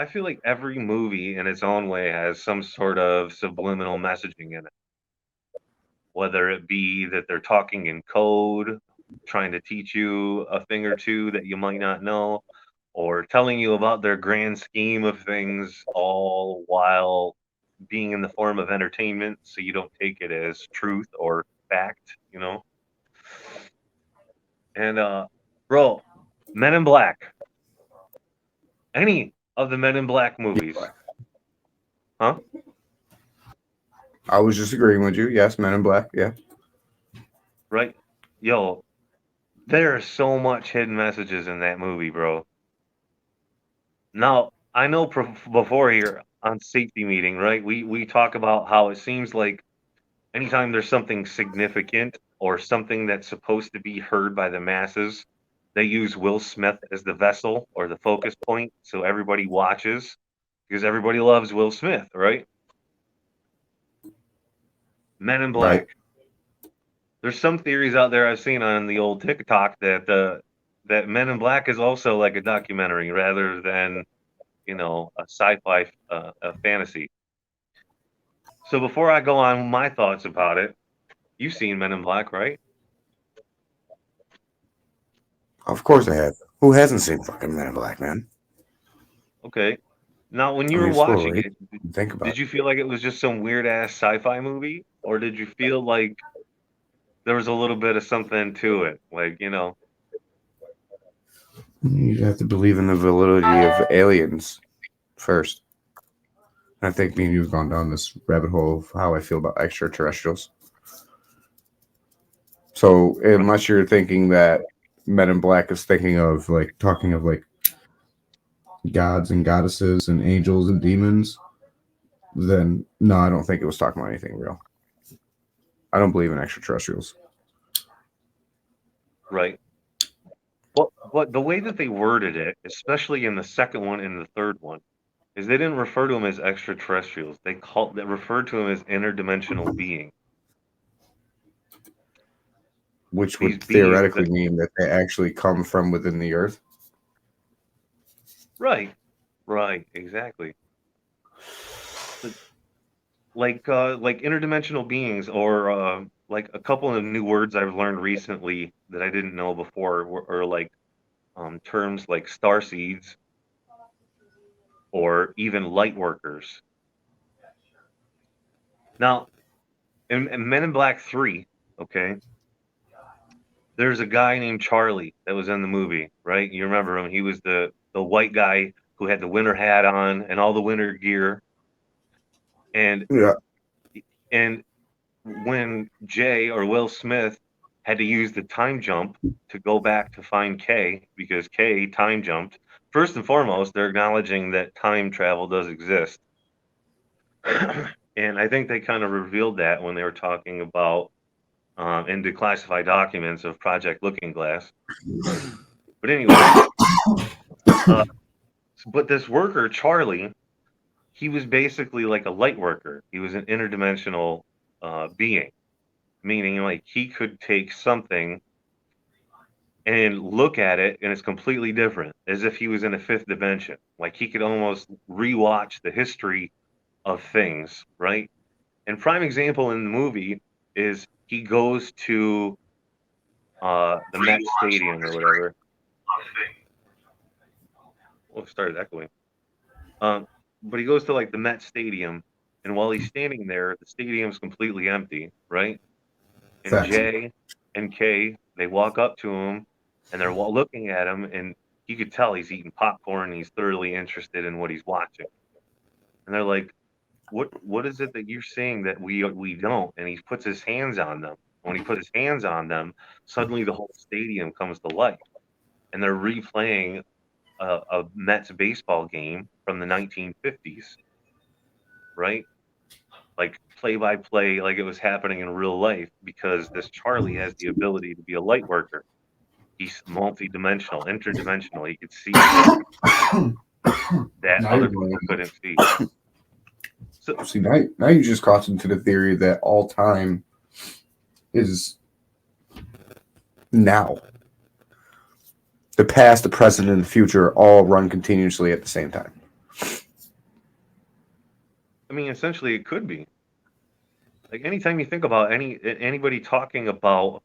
I feel like every movie in its own way has some sort of subliminal messaging in it, whether it be that they're talking in code, trying to teach you a thing or two that you might not know, or telling you about their grand scheme of things, all while being in the form of entertainment, so you don't take it as truth or fact, you know? And bro, Men in Black, any of the Men in Black movies, huh? I was just agreeing with you. Yes, Men in Black. Yeah. Right? Yo, there are so much hidden messages in that movie, bro. Now, I know before here on safety meeting, right? We talk about how it seems like anytime there's something significant or something that's supposed to be heard by the masses, they use Will Smith as the vessel or the focus point, so everybody watches because everybody loves Will Smith, right? Men in Right. Black. There's some theories out there I've seen on the old TikTok that that Men in Black is also like a documentary rather than a sci-fi a fantasy. So before I go on my thoughts about it, you've seen Men in Black, right? Of course I have. Who hasn't seen fucking Men in Black, man? Okay. Now, when I you were mean, it's watching literally it, think about did it. you feel like it was just some weird ass sci-fi movie, or did you feel like there was a little bit of something to it? Like, You have to believe in the validity of aliens first. I think me and you've gone down this rabbit hole of how I feel about extraterrestrials. So unless you're thinking that Men in Black is thinking of like talking of like gods and goddesses and angels and demons, then no, I don't think it was talking about anything real. I don't believe in extraterrestrials. right? But the way that they worded it, especially in the second one and the third one, is they didn't refer to them as extraterrestrials. They referred to them as interdimensional beings. Which These would beings theoretically mean that they actually come from within the earth. right, right, exactly. But like interdimensional beings, or like a couple of new words I've learned recently that I didn't know before, are like terms like star seeds or even light workers. Now, in Men in Black 3, okay, there's a guy named Charlie that was in the movie, right? You remember him? He was the white guy who had the winter hat on and all the winter gear. And Yeah. and when Jay or Will Smith had to use the time jump to go back to find Kay because Kay time jumped, first and foremost, they're acknowledging that time travel does exist. And I think they kind of revealed that when they were talking about in declassified documents of Project Looking Glass. But anyway, uh, but this worker, Charlie, he was basically like a light worker. He was an interdimensional being, meaning like he could take something and look at it and it's completely different, as if he was in a fifth dimension. Like he could almost rewatch the history of things, right? And prime example in the movie is he goes to the Met Stadium or whatever. Oh, it started echoing. Um, but he goes to like the Met Stadium, and while he's standing there, the stadium's completely empty, right? And Facts. Jay and Kay, they walk up to him, and they're looking at him, and you could tell he's eating popcorn. And he's thoroughly interested in what he's watching, and they're like, "What is it that you're seeing that we don't?" And he puts his hands on them. When he put his hands on them, suddenly the whole stadium comes to life, and they're replaying a Mets baseball game from the 1950s, right? Like play by play, like it was happening in real life, because this Charlie has the ability to be a light worker. He's multi-dimensional, interdimensional. He could see things that Now you're other going. people couldn't see. So See, now you just crossed into the theory that all time is now. The past, the present, and the future all run continuously at the same time. I mean, essentially, it could be. Like anytime you think about anybody talking about,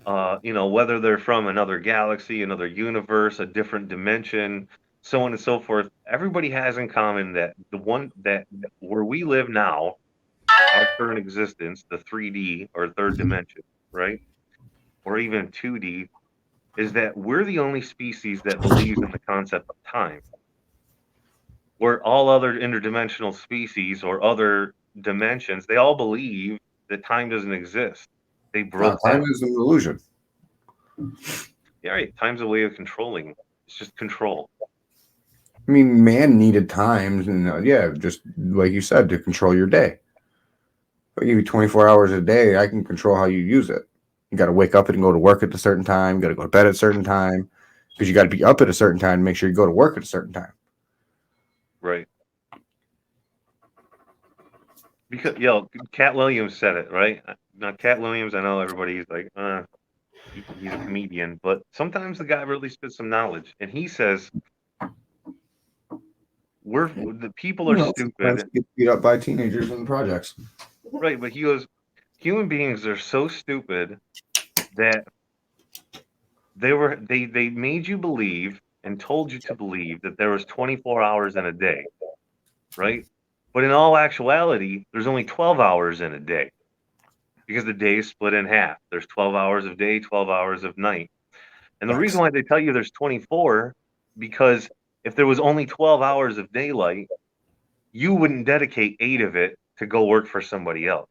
whether they're from another galaxy, another universe, a different dimension, so on and so forth, everybody has in common that the one that where we live now, our current existence, the 3D or third dimension, right, or even 2D, is that we're the only species that believes in the concept of time. Where all other interdimensional species or other dimensions, they all believe that time doesn't exist. They broke Time that. is an illusion. Yeah, right. Time's a way of controlling. It's just control. I mean, man needed time, and just like you said, to control your day. If I give you 24 hours a day, I can control how you use it. You got to wake up and go to work at a certain time. You got to go to bed at a certain time because you got to be up at a certain time to make sure you go to work at a certain time. Right. Because Cat Williams said it, right? Now, Cat Williams, I know everybody's like, he's a comedian, but sometimes the guy really spits some knowledge, and he says, the people are Sometimes stupid, you get beat up by teenagers in the projects. right? But he goes, human beings are so stupid that they made you believe and told you to believe that there was 24 hours in a day, right? But in all actuality, there's only 12 hours in a day because the day is split in half. There's 12 hours of day, 12 hours of night. And the reason why they tell you there's 24, because if there was only 12 hours of daylight, you wouldn't dedicate 8 of it to go work for somebody else.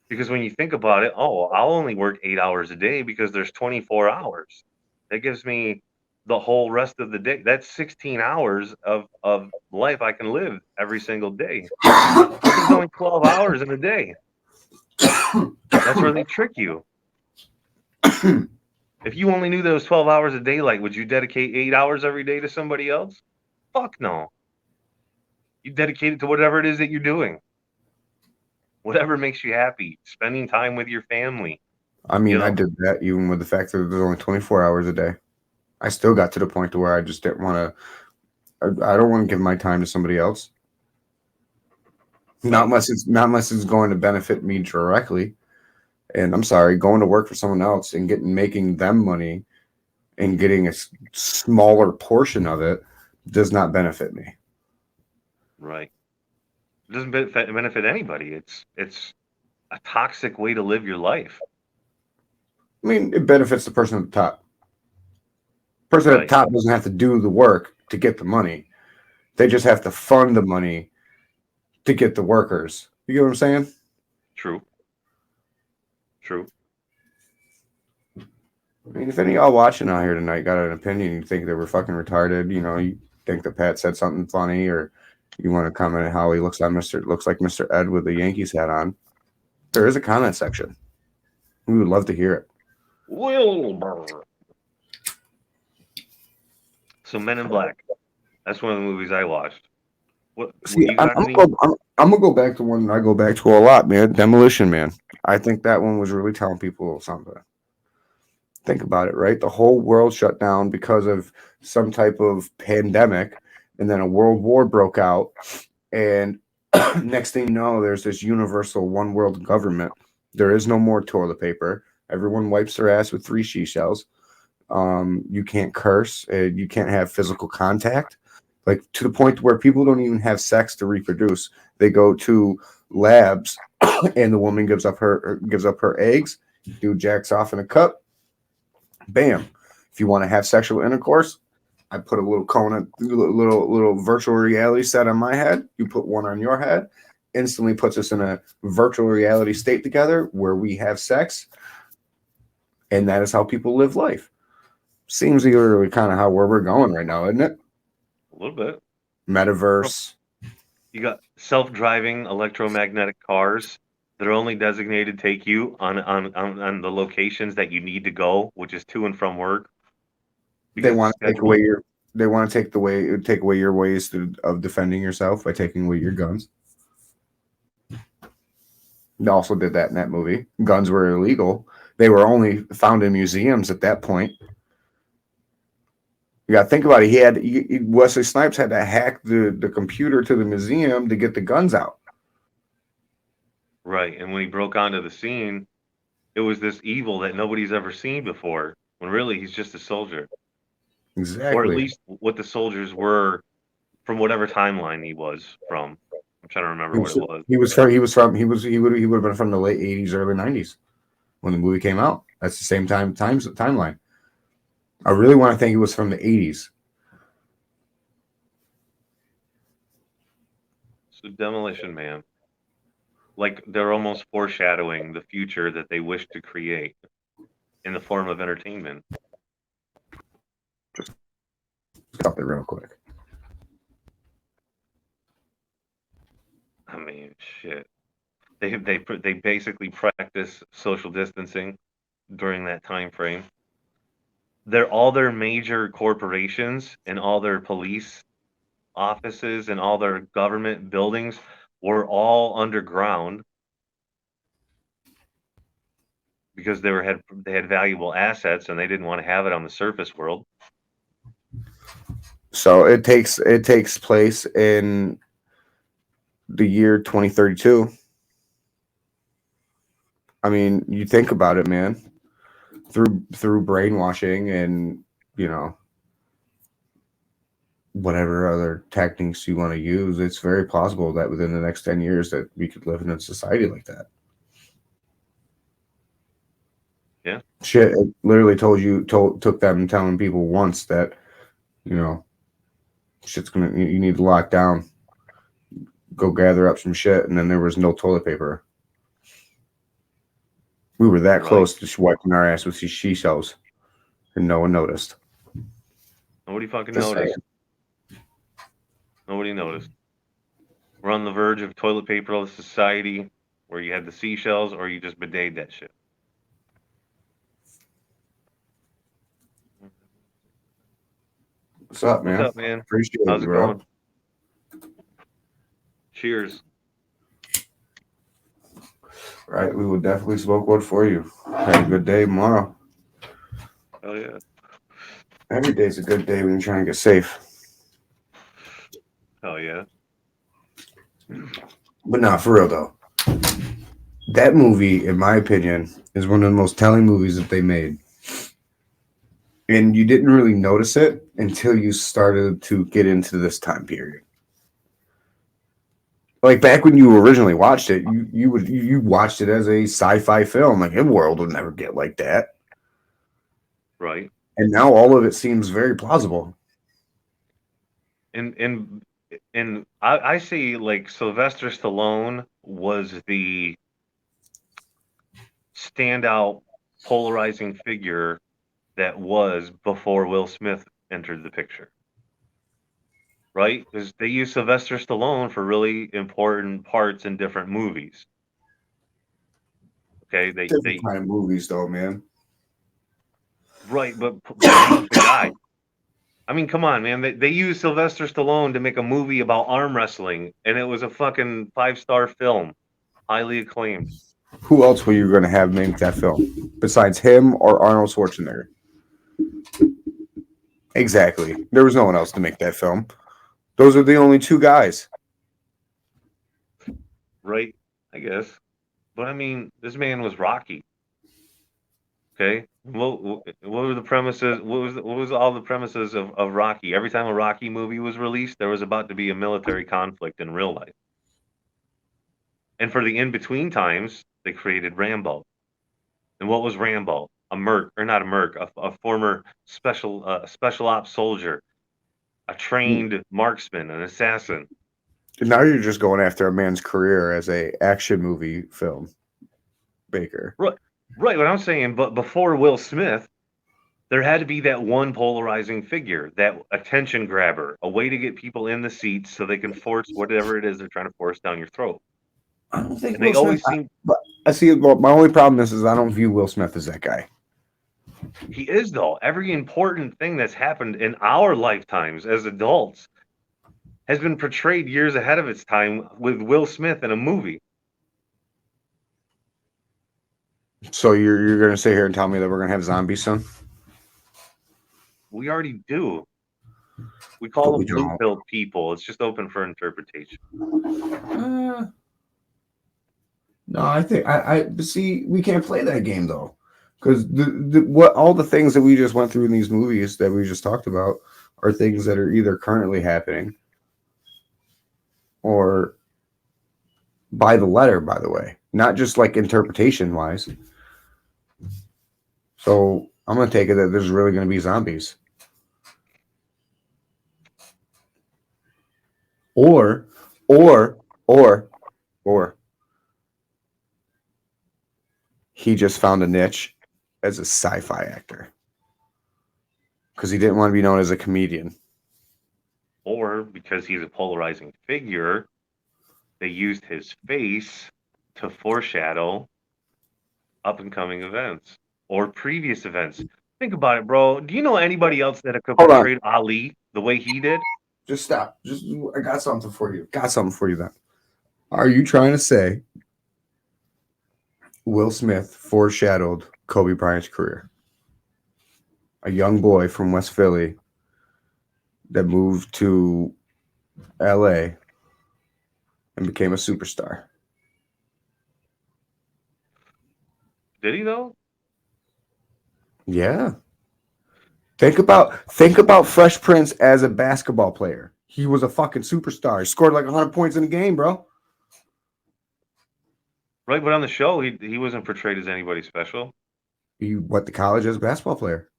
Because when you think about it, I'll only work 8 hours a day because there's 24 hours. That gives me the whole rest of the day. That's 16 hours of life I can live every single day. There's only 12 hours in a day. That's where they trick you. If you only knew there was 12 hours of daylight, would you dedicate 8 hours every day to somebody else? Fuck no. You dedicate it to whatever it is that you're doing. Whatever makes you happy. Spending time with your family. I mean, I did that even with the fact that there's only 24 hours a day. I still got to the point to where I just didn't want to. I don't want to give my time to somebody else. Not unless it's going to benefit me directly. And I'm sorry, going to work for someone else and making them money and getting a smaller portion of it does not benefit me. Right. It doesn't benefit anybody. It's a toxic way to live your life. I mean, it benefits the person at the top. The person at the top doesn't have to do the work to get the money. They just have to fund the money to get the workers. You get what I'm saying? True. I mean, if any of y'all watching out here tonight got an opinion, you think they were fucking retarded, you think that Pat said something funny, or you want to comment on how he looks like Mr. Ed with the Yankees hat on, there is a comment section. We would love to hear it. Wilbur. So Men in Black. That's one of the movies I watched. I'm gonna go back to one I go back to a lot, man. Demolition Man. I think that one was really telling people something. Think about it, right? The whole world shut down because of some type of pandemic, and then a world war broke out, and next thing you know, there's this universal one world government. There is no more toilet paper. Everyone wipes their ass with 3 seashells. You can't curse. You can't have physical contact. Like, to the point where people don't even have sex to reproduce. They go to labs, and the woman gives up her eggs. Dude jacks off in a cup. Bam. If you want to have sexual intercourse, I put a little little virtual reality set on my head. You put one on your head. Instantly puts us in a virtual reality state together where we have sex. And that is how people live life. Seems literally kind of where we're going right now, isn't it? A little bit. Metaverse. You got self-driving electromagnetic cars that are only designated to take you on the locations that you need to go, which is to and from work. They want to take away your ways of defending yourself by taking away your guns. They also did that in that movie. Guns were illegal. They were only found in museums at that point. You got to think about it. Wesley Snipes had to hack the computer to the museum to get the guns out. Right. And when he broke onto the scene, it was this evil that nobody's ever seen before, when really he's just a soldier. Or at Exactly. least what the soldiers were from whatever timeline he was from. I'm trying to remember what it was. He would have been from the late 80s, early 90s when the movie came out. That's the same timeline. I really want to think it was from the 80s. So Demolition Man, like they're almost foreshadowing the future that they wish to create in the form of entertainment. Stop it real quick. I mean, shit. They basically practice social distancing during that time frame. All their major corporations and all their police offices and all their government buildings were all underground because they had valuable assets and they didn't want to have it on the surface world. So it takes place in the year 2032. I mean, you think about it, man. Through brainwashing and, whatever other tactics you want to use, it's very possible that within the next 10 years that we could live in a society like that. Yeah. Shit, it literally took them telling people once that, shit's you need to lock down, go gather up some shit, and then there was no toilet paper. We were that close to wiping our ass with seashells, and no one noticed. Nobody fucking noticed. Nobody noticed. We're on the verge of toilet paperless society where you had the seashells or you just bidet that shit. What's up, man? What's up, man? Appreciate How's it, it bro. going? Cheers. Right, we will definitely smoke one for you. Have a good day tomorrow. Oh yeah. Every day's a good day when you're trying to get safe. Oh yeah. But nah, for real though. That movie, in my opinion, is one of the most telling movies that they made. And you didn't really notice it until you started to get into this time period. Like back when you originally watched it, you watched it as a sci-fi film. Like, the world would never get like that. Right. And now all of it seems very plausible. And I see like Sylvester Stallone was the standout polarizing figure that was before Will Smith entered the picture. Right? Because they use Sylvester Stallone for really important parts in different movies. Okay, Different kind of movies, though, man. Right, but he's the guy. I mean, come on, man. They used Sylvester Stallone to make a movie about arm wrestling, and it was a fucking 5-star film, highly acclaimed. Who else were you going to have make that film besides him or Arnold Schwarzenegger? Exactly. There was no one else to make that film. Those are the only two guys. Right, I guess. But I mean, this man was Rocky. Okay, what were the premises? What was all the premises of Rocky? Every time a Rocky movie was released, there was about to be a military conflict in real life. And for the in-between times, they created Rambo. And what was Rambo? A merc, or not a merc, a former special ops soldier, a trained marksman, an assassin. Now you're just going after a man's career as a action movie film maker. Right, what I'm saying, but before Will Smith, there had to be that one polarizing figure, that attention grabber, a way to get people in the seats so they can force whatever it is they're trying to force down your throat. I don't think and they always seem. I see. Well, my only problem is I don't view Will Smith as that guy. He is, though. Every important thing that's happened in our lifetimes as adults has been portrayed years ahead of its time with Will Smith in a movie. So you're going to sit here and tell me that we're going to have zombies soon? We already do. We call But we them blue don't. pill people. It's just open for interpretation. No, I think but see, we can't play that game though, because what all the things that we just went through in these movies that we just talked about are things that are either currently happening or by the letter, by the way, not just like interpretation wise. So I'm gonna take it that there's really gonna be zombies, or, or, or he just found a niche as a sci-fi actor because he didn't want to be known as a comedian. Or because he's a polarizing figure, they used his face to foreshadow up and coming events or previous events. Think about it, bro. Do you know anybody else that could Hold on. portray Ali the way he did? Just stop. I got something for you. Got something for you then. Are you trying to say Will Smith foreshadowed Kobe Bryant's career? A young boy from West Philly that moved to LA and became a superstar. Did he though? Yeah. Think about Fresh Prince as a basketball player. He was a fucking superstar. He scored like 100 points in a game, bro. Right, but on the show, he wasn't portrayed as anybody special. He went to college as a basketball player.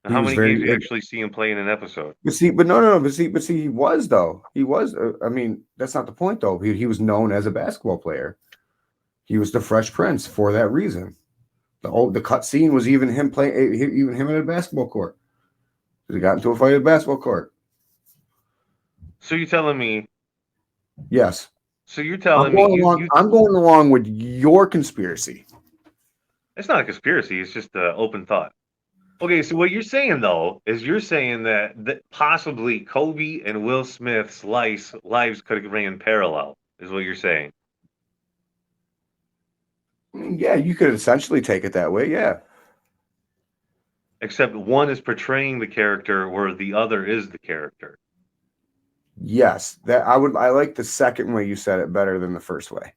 And how many games do you actually see him play in an episode? But see, he was though. He was. I mean, that's not the point though. He was known as a basketball player. He was the Fresh Prince for that reason. The cut scene was even him playing, even him in a basketball court. He got into a fight at a basketball court. So you're telling me? Yes. So you're telling me I'm going along with your conspiracy. It's not a conspiracy. It's just an open thought. Okay, so what you're saying though is you're saying that possibly Kobe and Will Smith's lives could have ran parallel. Is what you're saying? Yeah, you could essentially take it that way. Yeah. Except one is portraying the character, where the other is the character. Yes, I like the second way you said it better than the first way.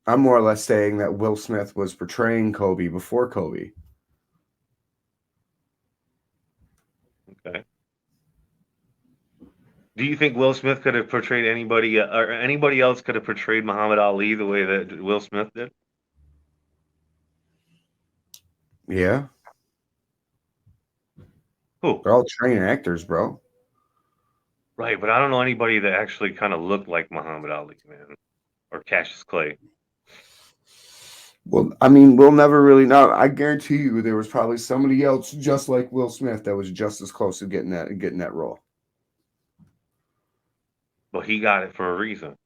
I'm more or less saying that Will Smith was portraying Kobe before Kobe. Okay. Do you think Will Smith could have portrayed anybody, or anybody else could have portrayed Muhammad Ali the way that Will Smith did? Yeah. Who? They're all trained actors, bro. Right, but I don't know anybody that actually kind of looked like Muhammad Ali, man, or Cassius Clay. Well, I mean, we'll never really know. I guarantee you there was probably somebody else just like Will Smith that was just as close to getting that role. But he got it for a reason.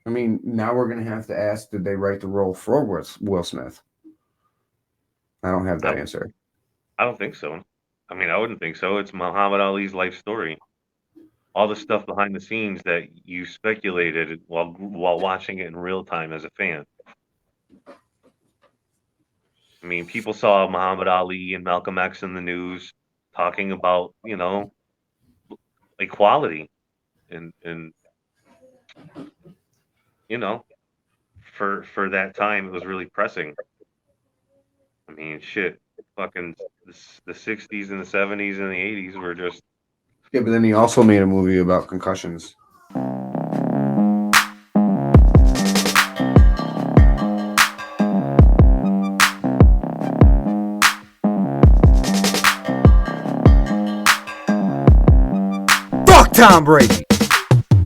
I mean, now we're going to have to ask, did they write the role for Will Smith? I don't have that answer. I don't think so. I mean, I wouldn't think so. It's Muhammad Ali's life story. All the stuff behind the scenes that you speculated while watching it in real time as a fan. I mean, people saw Muhammad Ali and Malcolm X in the news talking about, equality and for that time it was really pressing. I mean, shit, fucking the 60s and the 70s and the 80s were just. Yeah, but then he also made a movie about concussions. Fuck Tom Brady.